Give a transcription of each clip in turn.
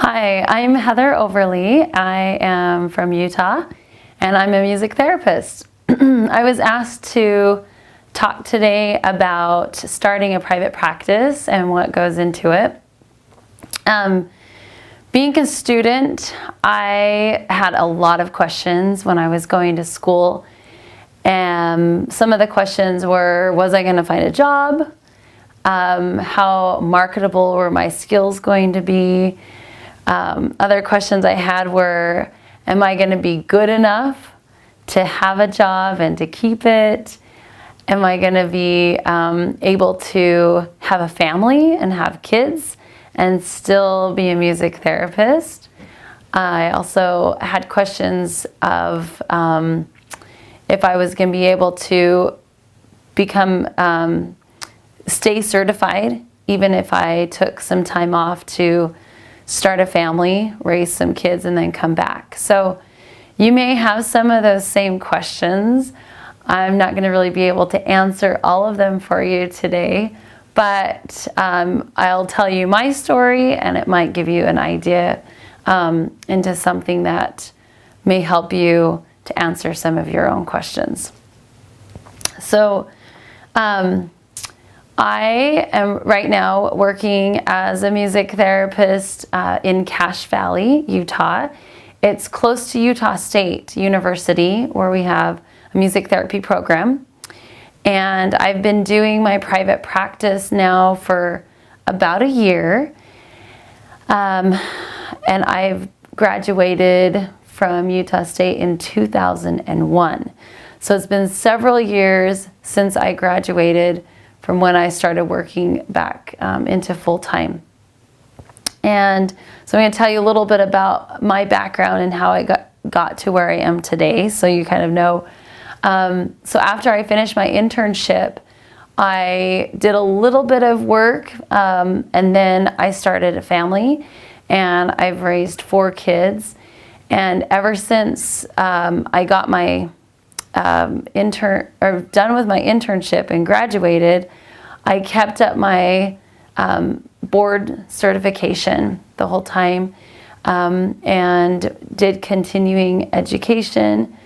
Hi, I'm Heather Overly. I am from Utah and I'm a music therapist. I was asked to talk today about starting a private practice and what goes into it. Being a student, I had a lot of questions when I was going to school. Some of the questions were, was I going to find a job? How marketable were my skills going to be? Other questions I had were, am I going to be good enough to have a job and to keep it? Am I going to be able to have a family and have kids and still be a music therapist? I also had questions of if I was going to be able to become, stay certified, even if I took some time off to start a family, raise some kids, and then come back. So you may have some of those same questions. I'm not going to really be able to answer all of them for you today, but I'll tell you my story and it might give you an idea into something that may help you to answer some of your own questions. So I am right now working as a music therapist in Cache Valley, Utah. It's close to Utah State University, where we have a music therapy program. And I've been doing my private practice now for about a year. And I've graduated from Utah State in 2001. So it's been several years since I graduated from when I started working back into full-time. And so I'm going to tell you a little bit about my background and how I got to where I am today, so you kind of know. So after I finished my internship, I did a little bit of work, and then I started a family, and I've raised 4 kids. And ever since I got my done with my internship and graduated, I kept up my board certification the whole time and did continuing education,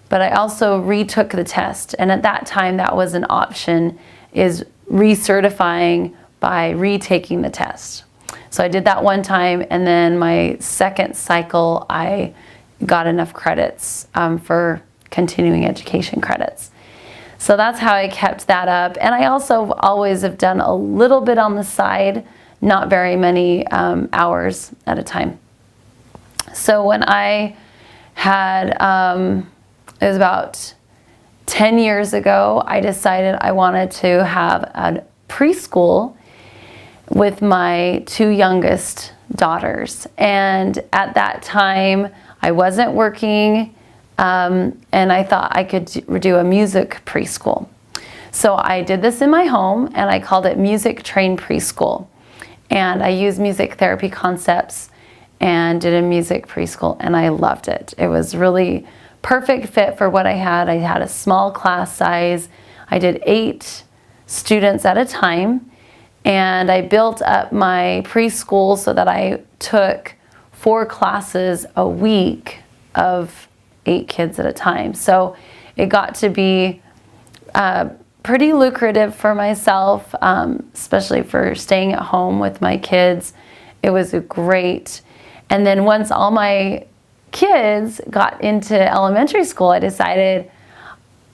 but I also retook the test. And at that time, that was an option, is recertifying by retaking the test. So I did that one time, and then my second cycle, I got enough credits for continuing education credits. So that's how I kept that up. And I also always have done a little bit on the side, not very many hours at a time. So when I had, it was about 10 years ago, I decided I wanted to have a preschool with my 2 youngest daughters. And at that time, I wasn't working, and I thought I could do a music preschool. So I did this in my home, and I called it Music Train Preschool. And I used music therapy concepts and did a music preschool, and I loved it. It was really perfect fit for what I had. I had a small class size. I did 8 students at a time, and I built up my preschool so that I took 4 classes a week of 8 kids at a time. So it got to be pretty lucrative for myself, especially for staying at home with my kids. It was great. And then once all my kids got into elementary school, I decided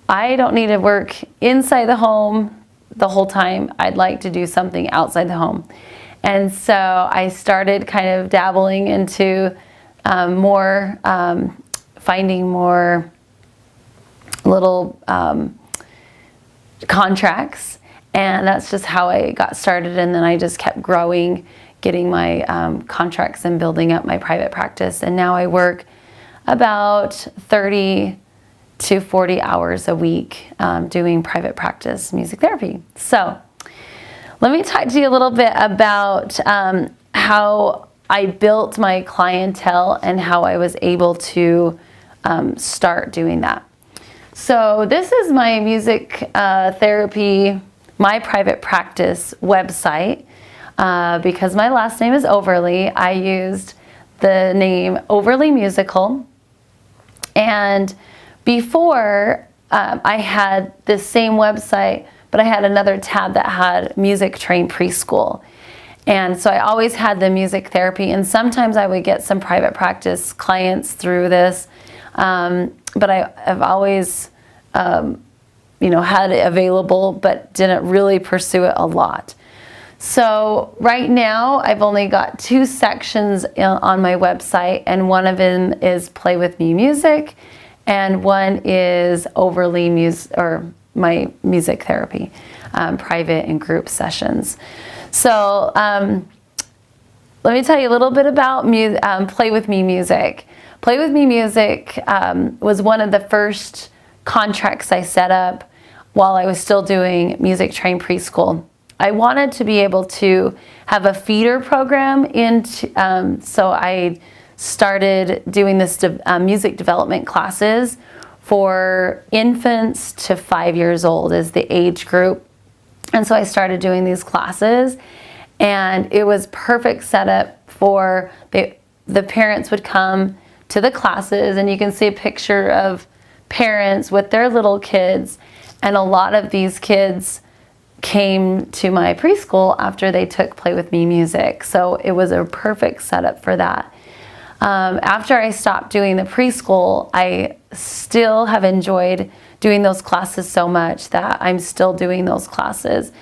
I don't need to work inside the home the whole time. I'd like to do something outside the home. And so I started kind of dabbling into finding more little contracts, and that's just how I got started. And then I just kept growing, getting my contracts and building up my private practice. And now I work about 30 to 40 hours a week doing private practice music therapy. So let me talk to you a little bit about how I built my clientele and how I was able to start doing that. So this is my music therapy, my private practice website. Because my last name is Overly, I used the name Overly Musical. And before, I had this same website, but I had another tab that had Music Train Preschool. And so I always had the music therapy, and sometimes I would get some private practice clients through this. But I've always, had it available, but didn't really pursue it a lot. So right now I've only got 2 sections on my website, and one of them is Play With Me Music, and one is Overly Music, or my music therapy, private and group sessions. So let me tell you a little bit about Play With Me Music. Play With Me Music was one of the first contracts I set up while I was still doing Music Train Preschool. I wanted to be able to have a feeder program so I started doing this music development classes for infants to 5 years old is the age group. And so I started doing these classes, and it was perfect setup for the parents would come to the classes, and you can see a picture of parents with their little kids, and a lot of these kids came to my preschool after they took Play With Me Music. So it was a perfect setup for that. After I stopped doing the preschool, I still have enjoyed doing those classes so much that I'm still doing those classes.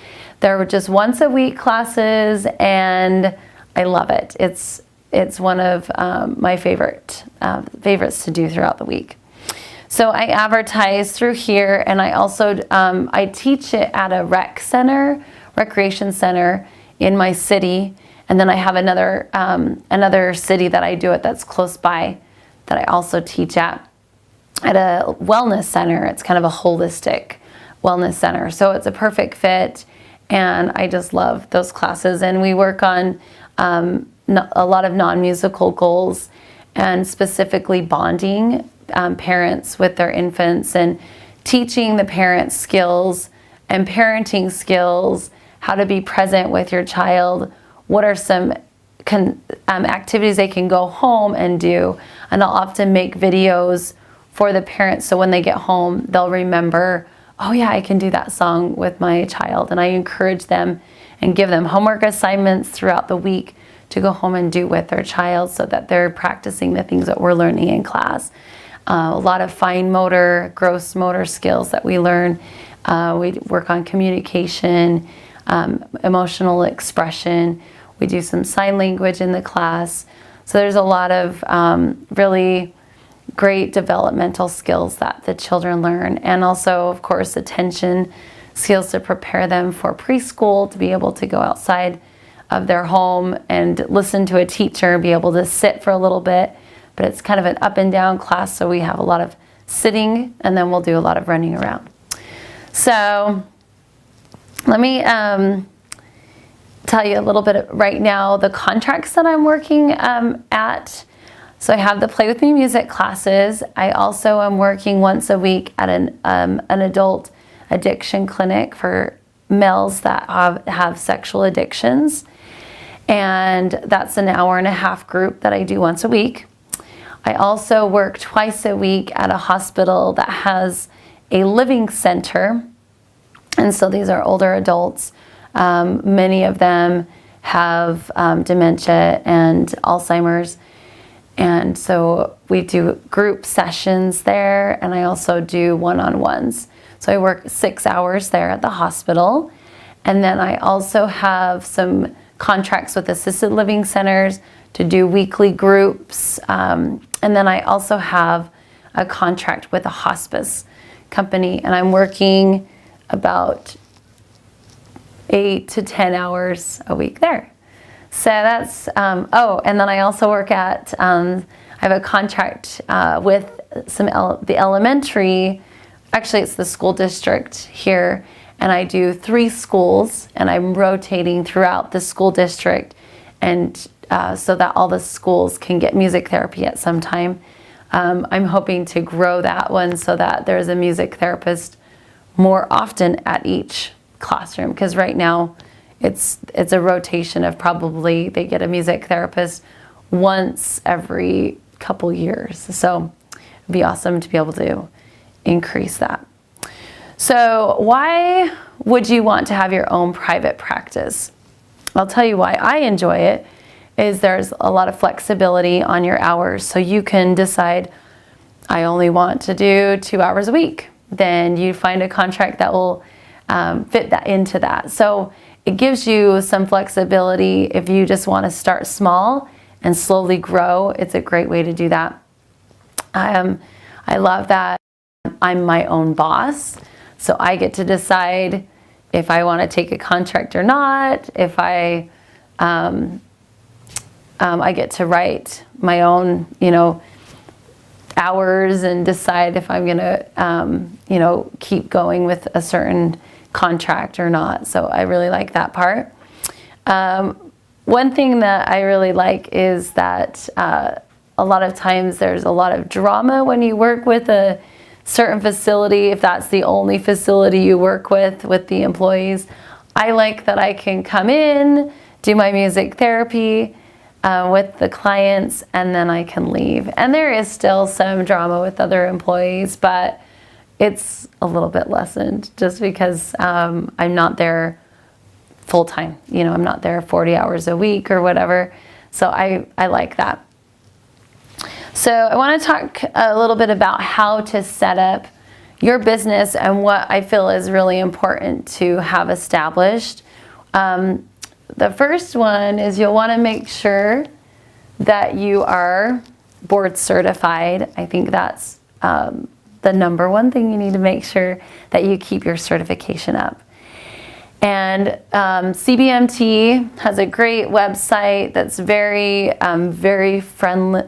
They're just once a week classes, and I love it. It's one of my favorites to do throughout the week. So I advertise through here, and I also I teach it at a recreation center in my city, and then I have another city that I do it that's close by that I also teach at a wellness center. It's kind of a holistic wellness center, so it's a perfect fit, and I just love those classes. And we work on a lot of non-musical goals, and specifically bonding parents with their infants and teaching the parents skills and parenting skills, how to be present with your child, what are some activities they can go home and do. And I'll often make videos for the parents so when they get home they'll remember, oh yeah, I can do that song with my child. And I encourage them and give them homework assignments throughout the week to go home and do with their child so that they're practicing the things that we're learning in class. A lot of fine motor, gross motor skills that we learn. We work on communication, emotional expression. We do some sign language in the class. So there's a lot of really great developmental skills that the children learn. And also, of course, attention skills to prepare them for preschool, to be able to go outside of their home and listen to a teacher, be able to sit for a little bit. But it's kind of an up and down class, so we have a lot of sitting, and then we'll do a lot of running around. So let me tell you a little bit right now the contracts that I'm working at. So I have the Play With Me Music classes. I also am working once a week at an adult addiction clinic for males that have sexual addictions. And that's an hour-and-a-half group that I do once a week. I also work twice a week at a hospital that has a living center. And so these are older adults. Many of them have dementia and Alzheimer's. And so we do group sessions there, and I also do one-on-ones. So I work 6 hours there at the hospital. And then I also have some contracts with assisted living centers to do weekly groups. And then I also have a contract with a hospice company, and I'm working about 8 to 10 hours a week there. So that's, and then I also work at, I have a contract with the elementary, actually it's the school district here, and I do 3 schools, and I'm rotating throughout the school district, and so that all the schools can get music therapy at some time. I'm hoping to grow that one so that there's a music therapist more often at each classroom, because right now it's a rotation of probably they get a music therapist once every couple years. So it'd be awesome to be able to increase that. So why would you want to have your own private practice? I'll tell you why I enjoy it is there's a lot of flexibility on your hours. So you can decide, I only want to do 2 hours a week. Then you find a contract that will fit that into that. So it gives you some flexibility if you just want to start small and slowly grow. It's a great way to do that. I love that I'm my own boss. So I get to decide if I want to take a contract or not, if I get to write my own, hours and decide if I'm going to, keep going with a certain contract or not. So I really like that part. One thing that I really like is that a lot of times there's a lot of drama when you work with a certain facility, if that's the only facility you work with the employees. I like that I can come in, do my music therapy with the clients, and then I can leave. And there is still some drama with other employees, but it's a little bit lessened just because I'm not there full time. I'm not there 40 hours a week or whatever. So I like that. So I want to talk a little bit about how to set up your business and what I feel is really important to have established. The first one is you'll want to make sure that you are board certified. I think that's the number one thing. You need to make sure that you keep your certification up. And CBMT has a great website that's very, very friendly,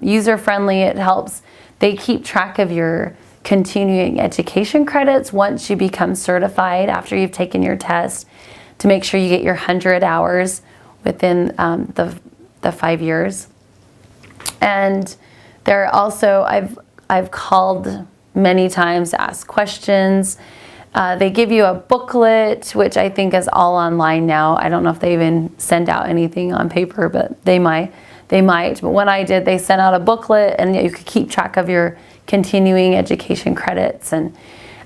user-friendly. It helps. They keep track of your continuing education credits once you become certified after you've taken your test to make sure you get your 100 hours within the 5 years. And there are also, I've called many times to ask questions. They give you a booklet, which I think is all online now. I don't know if they even send out anything on paper, but they might. But when I did, they sent out a booklet, and you could keep track of your continuing education credits. And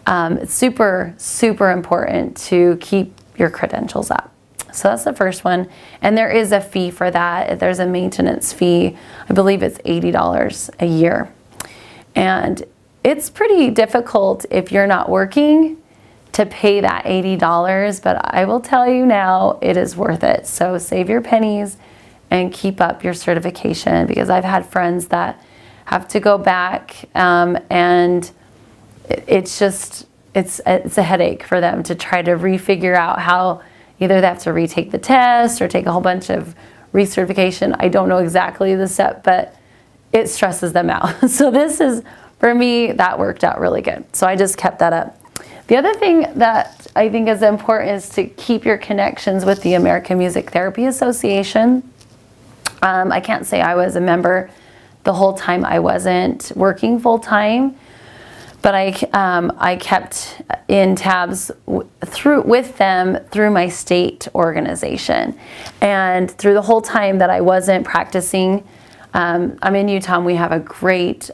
it's super, super important to keep your credentials up. So that's the first one. And there is a fee for that. There's a maintenance fee. I believe it's $80 a year. And it's pretty difficult if you're not working to pay that $80, but I will tell you now, it is worth it. So save your pennies and keep up your certification, because I've had friends that have to go back and it's a headache for them to try to refigure out how either they have to retake the test or take a whole bunch of recertification. I don't know exactly the step, but it stresses them out. So this is, for me, that worked out really good. So I just kept that up. The other thing that I think is important is to keep your connections with the American Music Therapy Association. I can't say I was a member the whole time I wasn't working full time, but I kept in tabs with them through my state organization. And through the whole time that I wasn't practicing, I'm in Utah, and we have a great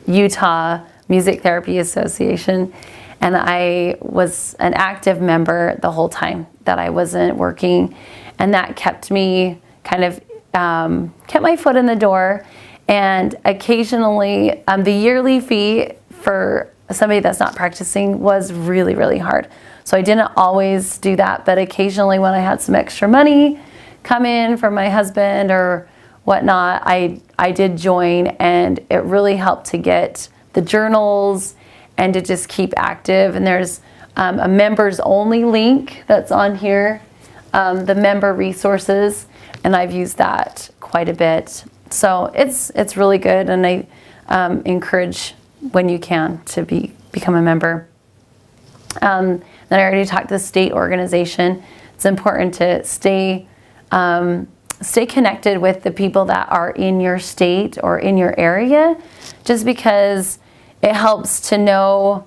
Utah Music Therapy Association. And I was an active member the whole time that I wasn't working. And that kept me kept my foot in the door. And occasionally, the yearly fee for somebody that's not practicing was really, really hard. So I didn't always do that, but occasionally when I had some extra money come in from my husband or whatnot, I did join, and it really helped to get the journals and to just keep active. And there's a members only link that's on here, the member resources, and I've used that quite a bit. So it's really good, and I encourage, when you can, to become a member. Then I already talked to the state organization. It's important to stay connected with the people that are in your state or in your area, just because it helps to know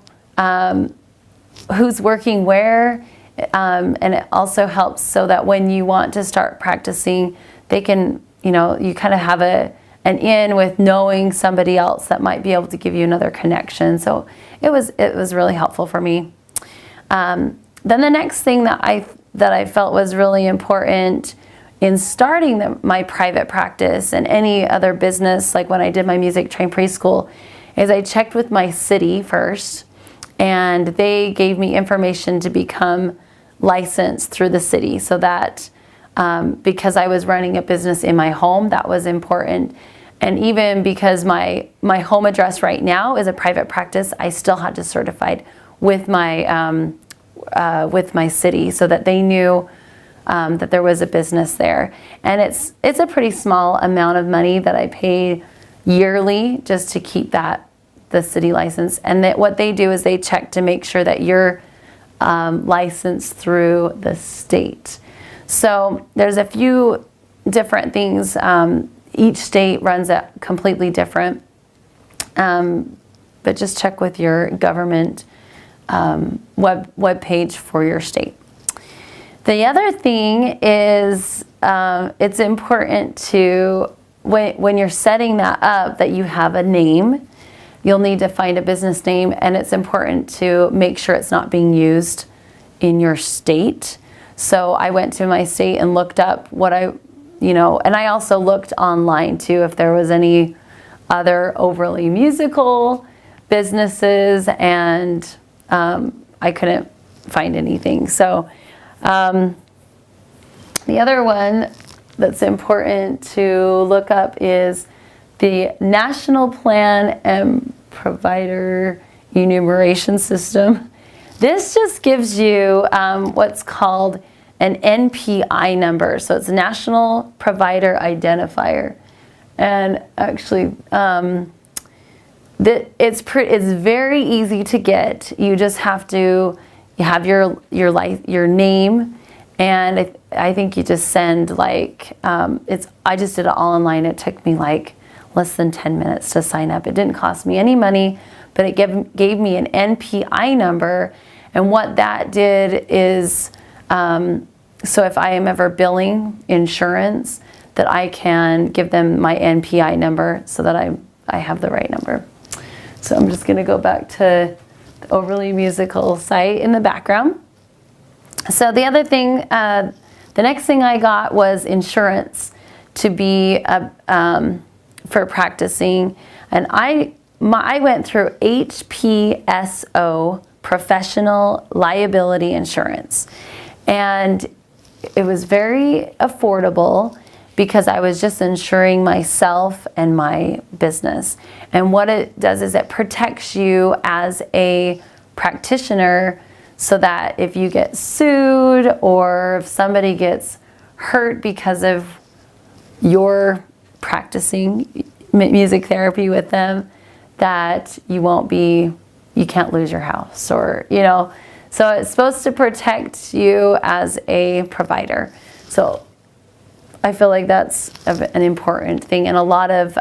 who's working where, and it also helps so that when you want to start practicing, they can you kind of have an in with knowing somebody else that might be able to give you another connection. So it was really helpful for me. Then the next thing that I felt was really important in starting my private practice and any other business, like when I did my music train preschool, is I checked with my city first, and they gave me information to become licensed through the city, so that because I was running a business in my home, that was important. And even because my home address right now is a private practice, I still had to certify with my city, so that they knew that there was a business there. And it's a pretty small amount of money that I pay yearly just to keep the city license. And what they do is they check to make sure that you're licensed through the state. So there's a few different things. Each state runs it completely different. But just check with your government web page for your state. The other thing is it's important to, when you're setting that up, that you have a name. You'll need to find a business name, and it's important to make sure it's not being used in your state. So I went to my state and looked up and I also looked online too if there was any other overly musical businesses, and I couldn't find anything. So the other one that's important to look up is the National Plan and Provider Enumeration System. This just gives you what's called an NPI number. So it's National Provider Identifier. And actually, it's very easy to get. You just have to have your name, and I think you just send I just did it all online. It took me less than 10 minutes to sign up. It didn't cost me any money, but it gave me an NPI number. And what that did is, so if I am ever billing insurance, that I can give them my NPI number so that I have the right number. So I'm just gonna go back to the Overly Musical site in the background. So the other thing, the next thing I got was insurance to be for practicing, and I went through HPSO, Professional Liability Insurance, and it was very affordable because I was just insuring myself and my business. And what it does is it protects you as a practitioner, so that if you get sued or if somebody gets hurt because of your practicing music therapy with them, that you can't lose your house, or so it's supposed to protect you as a provider. So I feel like that's an important thing. And a lot of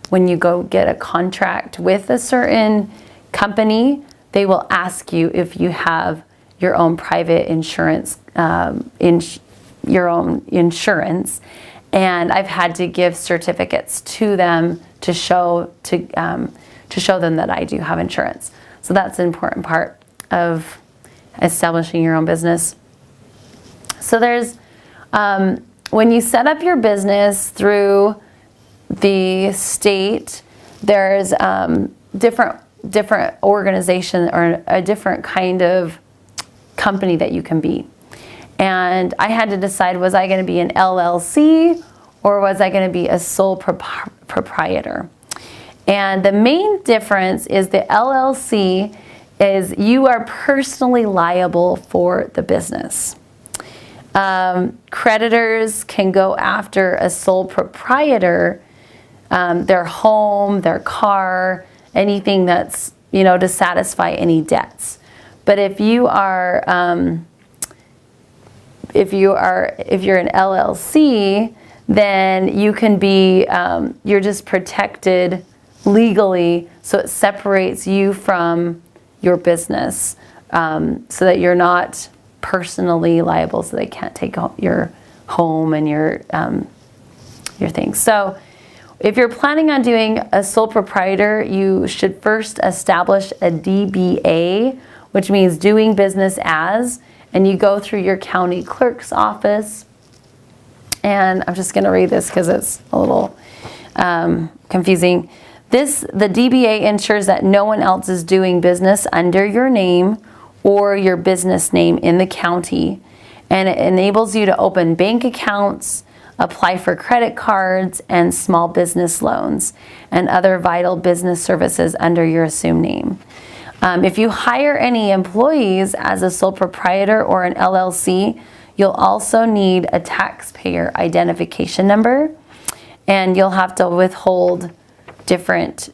when you go get a contract with a certain company, they will ask you if you have your own private insurance, your own insurance. And I've had to give certificates to them to show them that I do have insurance. So that's an important part of establishing your own business. So there's, when you set up your business through the state, there's different organization or a different kind of company that you can be. And I had to decide, was I going to be an LLC or was I going to be a sole proprietor? And the main difference is the LLC is you are personally liable for the business. Creditors can go after a sole proprietor, their home, their car, anything that's, to satisfy any debts. But if you're an LLC, then you can be, you're just protected legally, so it separates you from your business, so that you're not personally liable, so they can't take your home and your your things. So if you're planning on doing a sole proprietor, you should first establish a DBA, which means doing business as, and you go through your county clerk's office. And I'm just going to read this because it's a little confusing. The DBA ensures that no one else is doing business under your name or your business name in the county, and it enables you to open bank accounts, apply for credit cards and small business loans, and other vital business services under your assumed name. If you hire any employees as a sole proprietor or an LLC, you'll also need a taxpayer identification number, and you'll have to withhold different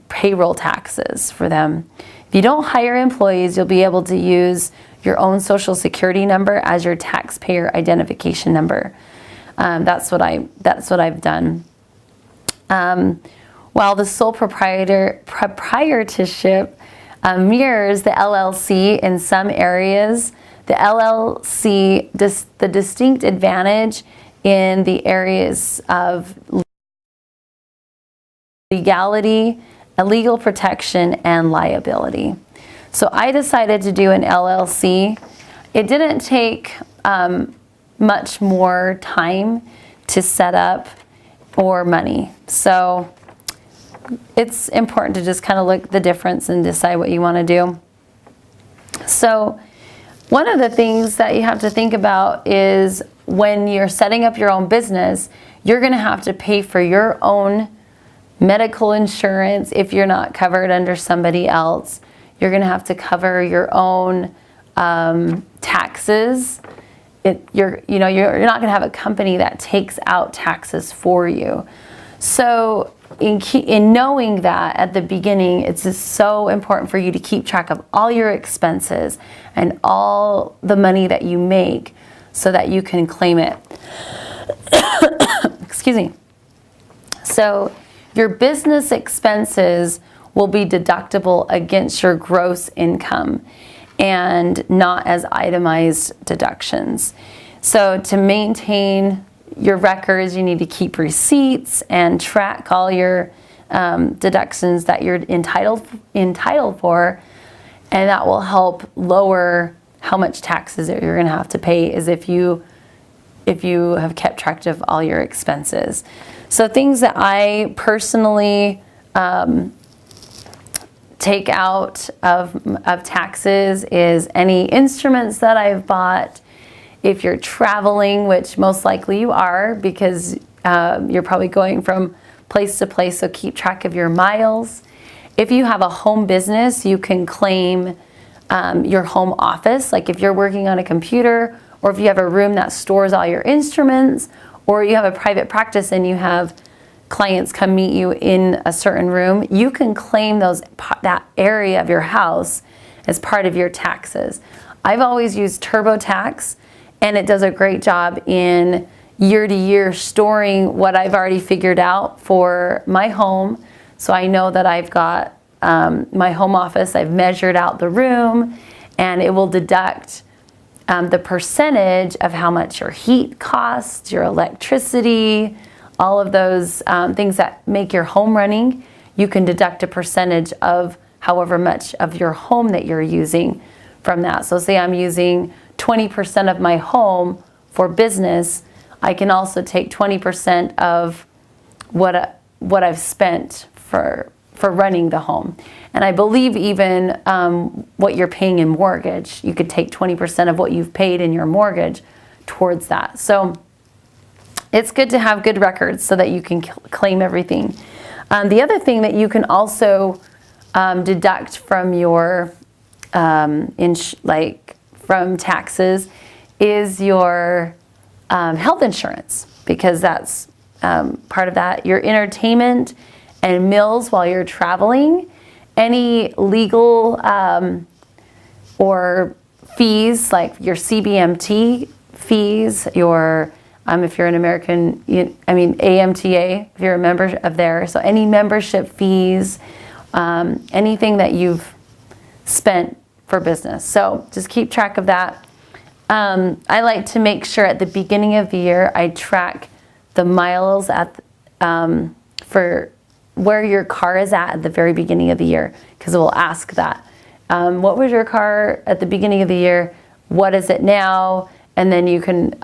payroll taxes for them. If you don't hire employees, you'll be able to use your own social security number as your taxpayer identification number. That's what I've done. While the sole proprietorship mirrors the LLC in some areas, the LLC, the distinct advantage in the areas of legality, legal protection, and liability. So I decided to do an LLC. It didn't take much more time to set up or money. So it's important to just kind of look at the difference and decide what you want to do. So one of the things that you have to think about is when you're setting up your own business, you're going to have to pay for your own medical insurance if you're not covered under somebody else. You're going to have to cover your own taxes. You're not going to have a company that takes out taxes for you. So in knowing that at the beginning, it's just so important for you to keep track of all your expenses and all the money that you make so that you can claim it. Excuse me. So your business expenses will be deductible against your gross income and not as itemized deductions. So to maintain your records, you need to keep receipts and track all your deductions that you're entitled for, and that will help lower how much taxes that you're going to have to pay is if you have kept track of all your expenses. So things that I personally take out of taxes is any instruments that I've bought. If you're traveling, which most likely you are because you're probably going from place to place, so keep track of your miles. If you have a home business, you can claim your home office, like if you're working on a computer, or if you have a room that stores all your instruments, or you have a private practice and you have clients come meet you in a certain room, you can claim that area of your house as part of your taxes. I've always used TurboTax, and it does a great job in year to year storing what I've already figured out for my home. So I know that I've got my home office, I've measured out the room, and it will deduct the percentage of how much your heat costs, your electricity, all of those things that make your home running. You can deduct a percentage of however much of your home that you're using from that. So say I'm using 20% of my home for business, I can also take 20% of what I've spent for running the home. And I believe even what you're paying in mortgage, you could take 20% of what you've paid in your mortgage towards that. So it's good to have good records so that you can claim everything. The other thing that you can also deduct from your from taxes is your health insurance, because that's part of that. Your entertainment and meals while you're traveling, any legal or fees like your CBMT fees, your if you're an American, AMTA, if you're a member of there. So any membership fees, anything that you've spent for business. So just keep track of that. I like to make sure at the beginning of the year I track the miles for where your car is at the very beginning of the year, because it will ask that. What was your car at the beginning of the year? What is it now? And then you can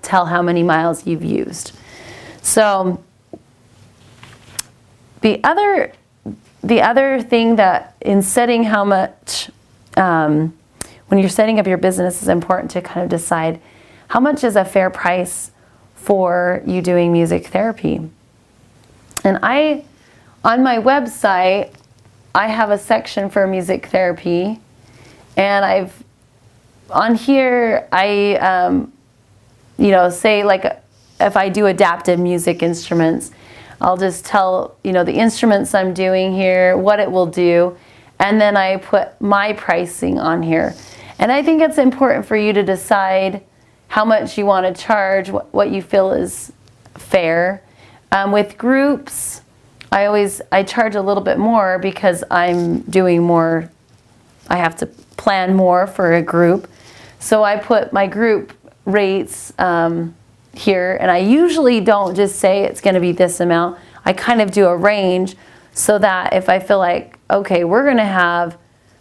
tell how many miles you've used. So the other thing that in setting how much, when you're setting up your business, is important to kind of decide how much is a fair price for you doing music therapy. And on my website, I have a section for music therapy, and on here, say like if I do adaptive music instruments, I'll just tell, the instruments I'm doing here, what it will do, and then I put my pricing on here. And I think it's important for you to decide how much you want to charge, what you feel is fair. With groups, I charge a little bit more because I'm doing more, I have to plan more for a group. So I put my group rates here, and I usually don't just say it's going to be this amount. I kind of do a range so that if I feel like, okay, we're going to have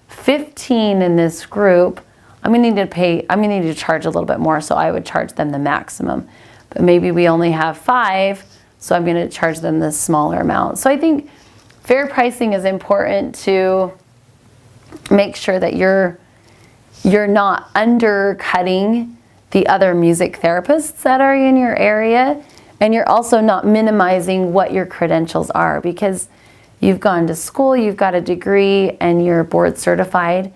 15 in this group, I'm going to need to charge a little bit more, so I would charge them the maximum. But maybe we only have 5, so I'm going to charge them the smaller amount. So I think fair pricing is important to make sure that you're not undercutting the other music therapists that are in your area, and you're also not minimizing what your credentials are, because you've gone to school, you've got a degree, and you're board certified.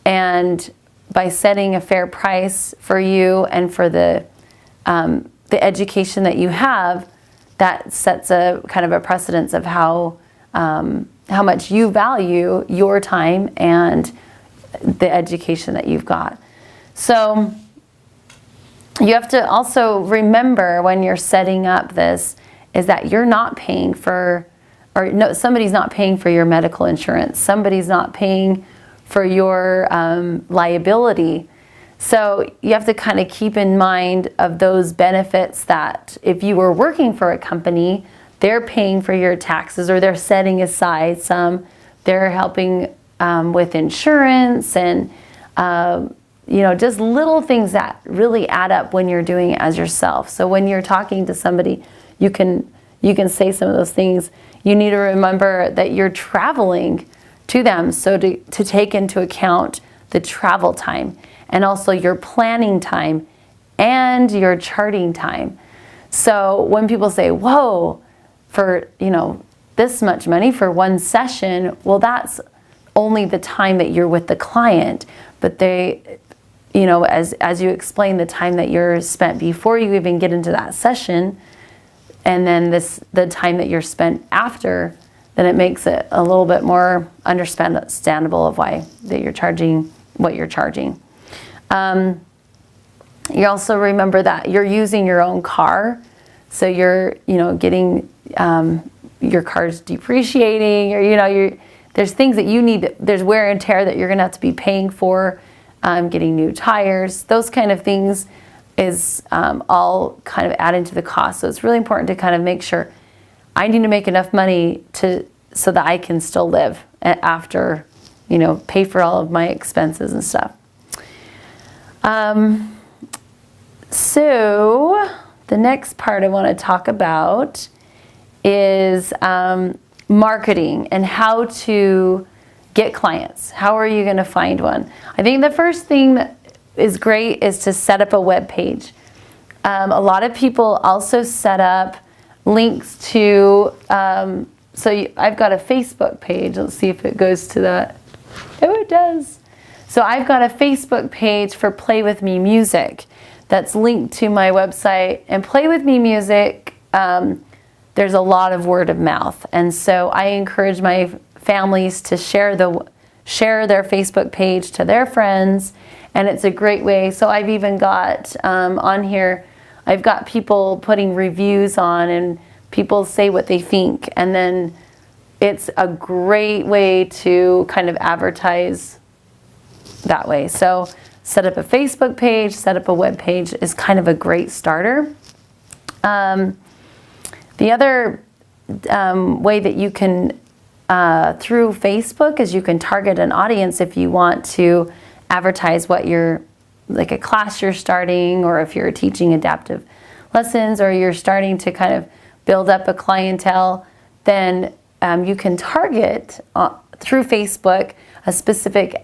And by setting a fair price for you and for the education that you have, that sets a kind of a precedence of how much you value your time and the education that you've got. So you have to also remember when you're setting up this is that you're not paying for, or no, somebody's not paying for your medical insurance. Somebody's not paying for your liability. So you have to kind of keep in mind of those benefits that if you were working for a company, they're paying for your taxes, or they're setting aside some, they're helping with insurance and just little things that really add up when you're doing it as yourself. So when you're talking to somebody, you can say some of those things. You need to remember that you're traveling to them, so to take into account the travel time and also your planning time and your charting time. So when people say, whoa, for this much money for one session, well, that's only the time that you're with the client. But they, as you explain the time that you're spent before you even get into that session, and then the time that you're spent after, then it makes it a little bit more understandable of why that you're charging what you're charging. You also remember that you're using your own car, so you're getting your car's depreciating, or there's things that you need. There's wear and tear that you're going to have to be paying for, getting new tires. Those kind of things is all kind of added to the cost. So it's really important to kind of make sure I need to make enough money so that I can still live after, pay for all of my expenses and stuff. So the next part I want to talk about is marketing and how to get clients. How are you going to find one? I think the first thing that is great is to set up a web page. A lot of people also set up links to, I've got a Facebook page. Let's see if it goes to that. Oh, it does. So I've got a Facebook page for Play With Me Music that's linked to my website. And Play With Me Music, there's a lot of word of mouth. And so I encourage my families to share their Facebook page to their friends. And it's a great way. So I've even got on here, I've got people putting reviews on, and people say what they think. And then it's a great way to kind of advertise that way. So set up a Facebook page, set up a web page is kind of a great starter. The other way that you can, through Facebook, is you can target an audience if you want to advertise what you're, like a class you're starting, or if you're teaching adaptive lessons, or you're starting to kind of build up a clientele, then you can target through Facebook a specific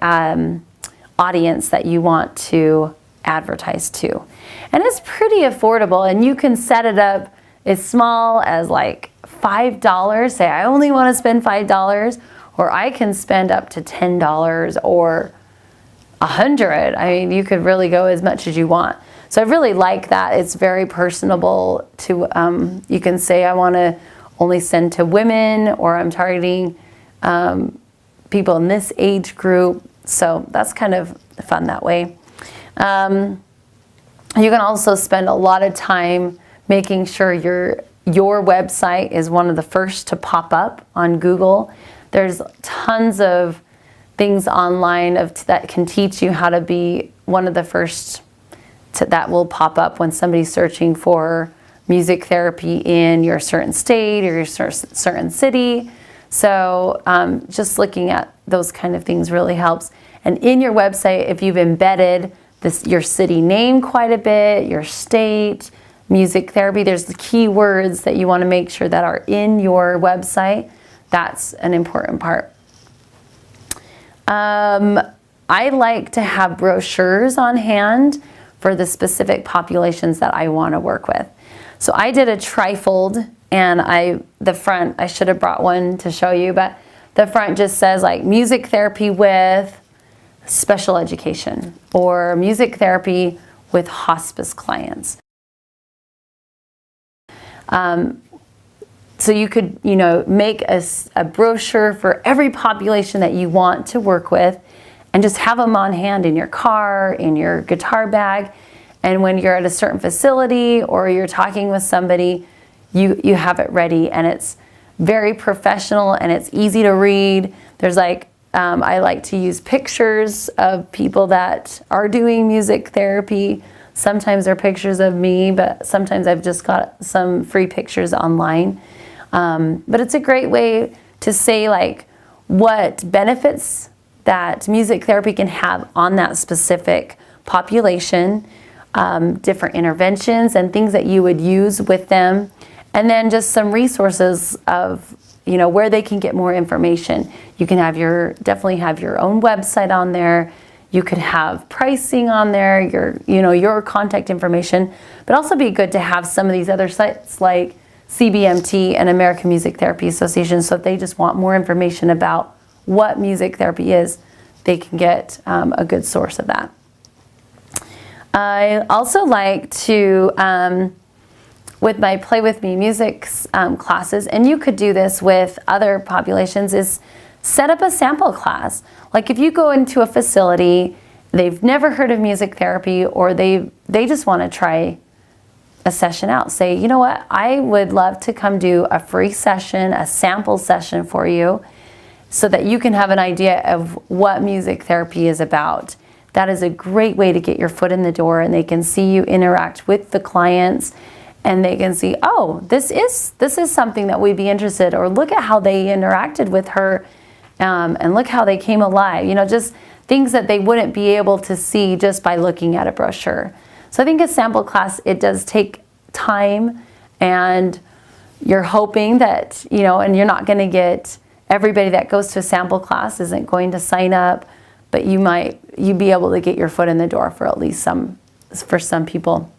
audience that you want to advertise to. And it's pretty affordable, and you can set it up as small as like $5. Say, I only want to spend $5, or I can spend up to $10 or $100. I mean, you could really go as much as you want. So I really like that. It's very personable to, you can say, I want to only send to women, or I'm targeting people in this age group. So that's kind of fun that way. You can also spend a lot of time making sure your website is one of the first to pop up on Google. There's tons of things online that can teach you how to be one of the first that will pop up when somebody's searching for music therapy in your certain state or your certain city. So just looking at those kind of things really helps. And in your website, if you've embedded your city name quite a bit, your state, music therapy, there's the key words that you want to make sure that are in your website. That's an important part. I like to have brochures on hand for the specific populations that I want to work with. So I did a trifold, and the front, I should have brought one to show you, but the front just says like music therapy with special education, or music therapy with hospice clients. So you could, make a brochure for every population that you want to work with, and just have them on hand in your car, in your guitar bag. And when you're at a certain facility or you're talking with somebody, you have it ready, and it's very professional and it's easy to read. There's I like to use pictures of people that are doing music therapy. Sometimes they're pictures of me, but sometimes I've just got some free pictures online. But it's a great way to say what benefits that music therapy can have on that specific population, different interventions and things that you would use with them, and then just some resources of where they can get more information. You can definitely have your own website on there. You could have pricing on there, your contact information, but also be good to have some of these other sites like CBMT and American Music Therapy Association. So if they just want more information about what music therapy is, they can get a good source of that. I also like to, with my Play With Me music classes, and you could do this with other populations, is set up a sample class. Like if you go into a facility, they've never heard of music therapy, or they just want to try a session out. Say, you know what, I would love to come do a free session, a sample session for you, so that you can have an idea of what music therapy is about. That is a great way to get your foot in the door, and they can see you interact with the clients, and they can see, oh, this is something that we'd be interested, or look at how they interacted with her, and look how they came alive. Just things that they wouldn't be able to see just by looking at a brochure. So I think a sample class, it does take time, and you're hoping that, and you're not going to get everybody that goes to a sample class isn't going to sign up, but you'd be able to get your foot in the door for at least for some people.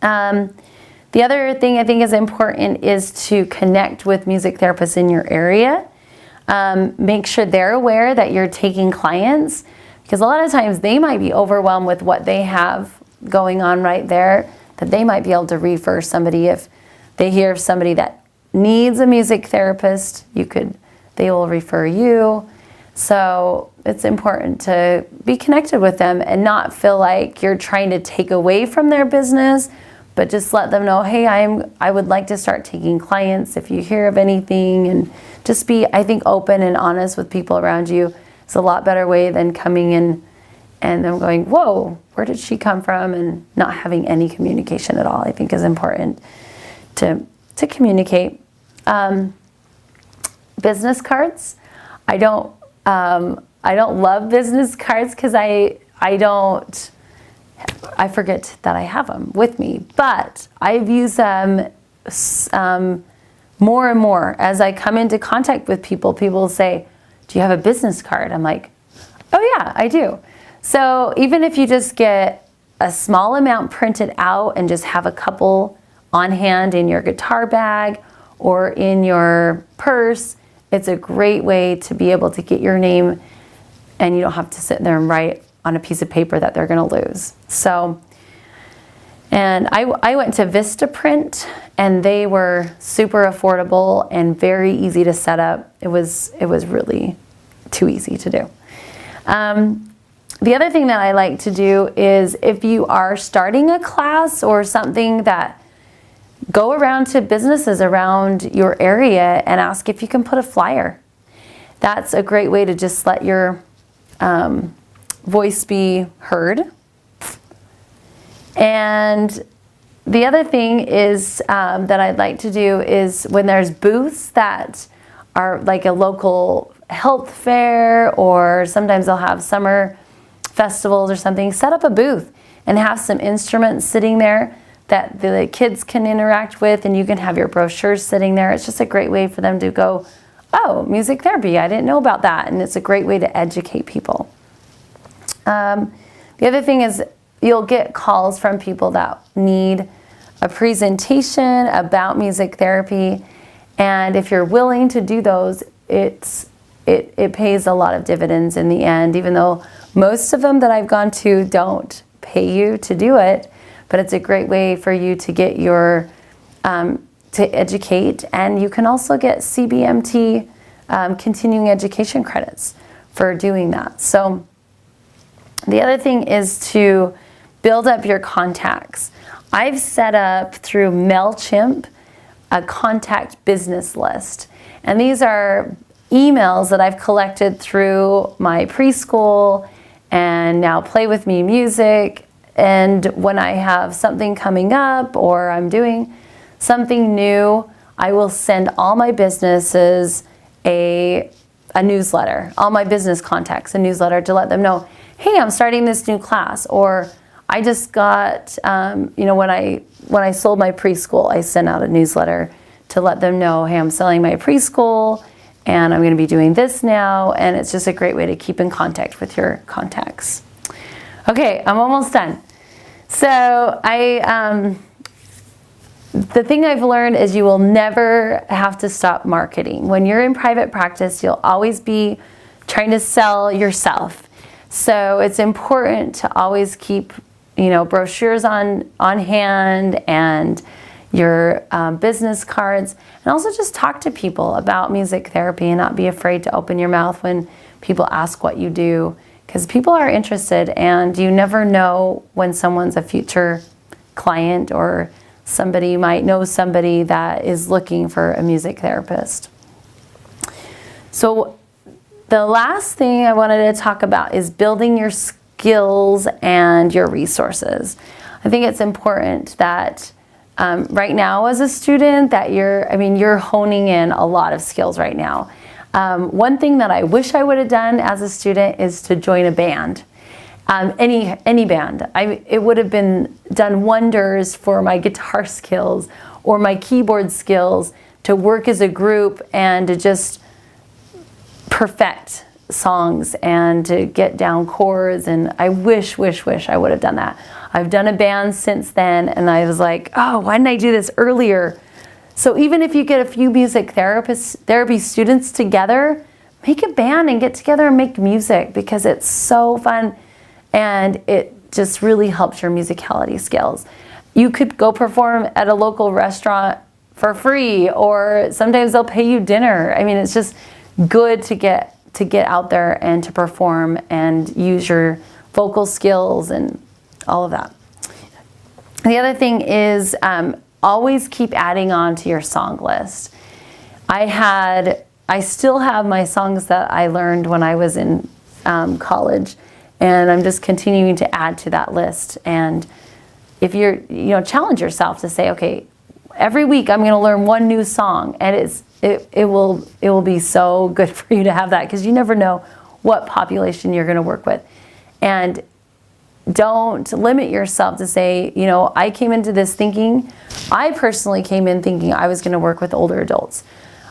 The other thing I think is important is to connect with music therapists in your area. Make sure they're aware that you're taking clients, because a lot of times they might be overwhelmed with what they have going on right there, that they might be able to refer somebody. If they hear of somebody that needs a music therapist, they will refer you. So it's important to be connected with them and not feel like you're trying to take away from their business, but just let them know, hey, I would like to start taking clients if you hear of anything. And just be, I think, open and honest with people around you. It's a lot better way than coming in and them going, whoa, where did she come from, and not having any communication at all, I think is important to communicate. Business cards. I don't love business cards because I forget that I have them with me, but I've used them more and more as I come into contact with people. People will say, do you have a business card? I'm like, oh yeah, I do. So even if you just get a small amount printed out and just have a couple on hand in your guitar bag or in your purse, it's a great way to be able to get your name, and you don't have to sit there and write on a piece of paper that they're going to lose. So, and I went to Vistaprint, and they were super affordable and very easy to set up. It was really too easy to do. The other thing that I like to do is, if you are starting a class or something, that go around to businesses around your area and ask if you can put a flyer. That's a great way to just let your voice be heard. And the other thing is that I'd like to do is, when there's booths that are like a local health fair, or sometimes they'll have summer festivals or something, set up a booth and have some instruments sitting there that the kids can interact with, and you can have your brochures sitting there. It's just a great way for them to go, oh, music therapy, I didn't know about that. And it's a great way to educate people. The other thing is, you'll get calls from people that need a presentation about music therapy. And if you're willing to do those, it pays a lot of dividends in the end, even though most of them that I've gone to don't pay you to do it. But it's a great way for you to get your, to educate. And you can also get CBMT continuing education credits for doing that. So the other thing is to build up your contacts. I've set up through MailChimp a contact business list. And these are emails that I've collected through my preschool and now Play With Me Music. And when I have something coming up or I'm doing something new, I will send all my businesses a newsletter, all my business contacts a newsletter, to let them know, hey, I'm starting this new class. Or I just got, when I sold my preschool, I sent out a newsletter to let them know, hey, I'm selling my preschool and I'm going to be doing this now. And it's just a great way to keep in contact with your contacts. Okay, I'm almost done. So the thing I've learned is you will never have to stop marketing. When you're in private practice, you'll always be trying to sell yourself. So it's important to always keep, brochures on hand, and your business cards, and also just talk to people about music therapy and not be afraid to open your mouth when people ask what you do, because people are interested, and you never know when someone's a future client, or somebody might know somebody that is looking for a music therapist. So the last thing I wanted to talk about is building your skills and your resources. I think it's important that right now as a student that you're honing in a lot of skills right now. One thing that I wish I would have done as a student is to join a band. Any band. It would have done wonders for my guitar skills or my keyboard skills, to work as a group and to just perfect songs and to get down chords. And I wish I would have done that. I've done a band since then, and I was like, oh, why didn't I do this earlier? So even if you get a few music therapy students together, make a band and get together and make music, because it's so fun and it just really helps your musicality skills. You could go perform at a local restaurant for free, or sometimes they'll pay you dinner. I mean, it's just good to get out there and to perform and use your vocal skills and all of that. The other thing is always keep adding on to your song list. I still have my songs that I learned when I was in college, And I'm just continuing to add to that list. And if you're, challenge yourself to say, okay, every week I'm going to learn one new song, and it will be so good for you to have that, because you never know what population you're going to work with. And don't limit yourself to say, I came into this thinking, I personally came in thinking I was going to work with older adults.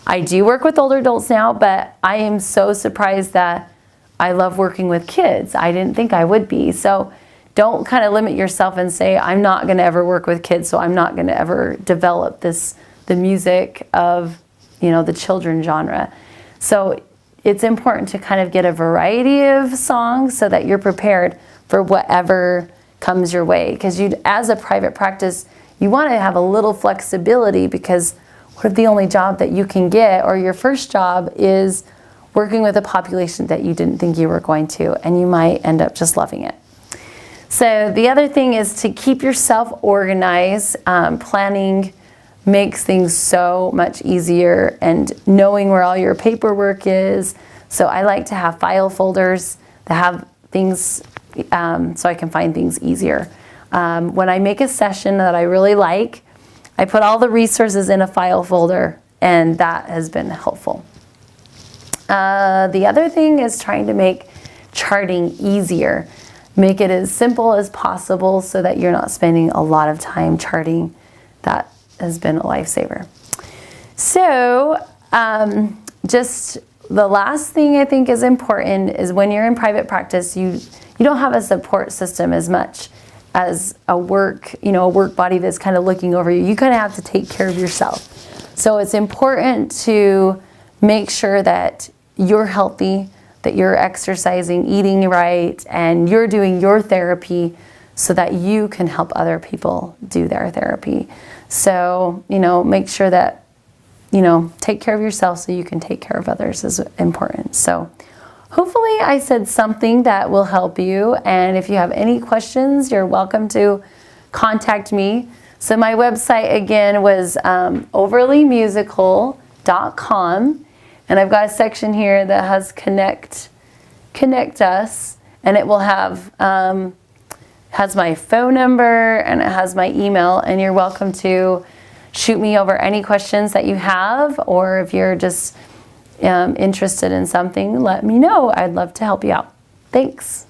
I do work with older adults now, but I am so surprised that I love working with kids. I didn't think I would be. So don't kind of limit yourself and say, I'm not going to ever work with kids, so I'm not going to ever develop the music of, the children genre. So it's important to kind of get a variety of songs so that you're prepared for whatever comes your way. Because as a private practice, you want to have a little flexibility, because what if the only job that you can get, or your first job, is working with a population that you didn't think you were going to, and you might end up just loving it. So the other thing is to keep yourself organized. Planning makes things so much easier, and knowing where all your paperwork is. So I like to have file folders that have things so I can find things easier. When I make a session that I really like, I put all the resources in a file folder, and that has been helpful. The other thing is trying to make charting easier. Make it as simple as possible so that you're not spending a lot of time charting. That has been a lifesaver. So just the last thing I think is important is when you're in private practice, you don't have a support system as much as a work body that's kind of looking over you. You kind of have to take care of yourself. So it's important to make sure that you're healthy, that you're exercising, eating right, and you're doing your therapy so that you can help other people do their therapy. So, make sure that, take care of yourself so you can take care of others is important. So hopefully I said something that will help you. And if you have any questions, you're welcome to contact me. So my website again was overlymusical.com. And I've got a section here that has connect us, and it will have has my phone number and it has my email, and you're welcome to shoot me over any questions that you have, or if you're just interested in something, let me know. I'd love to help you out. Thanks.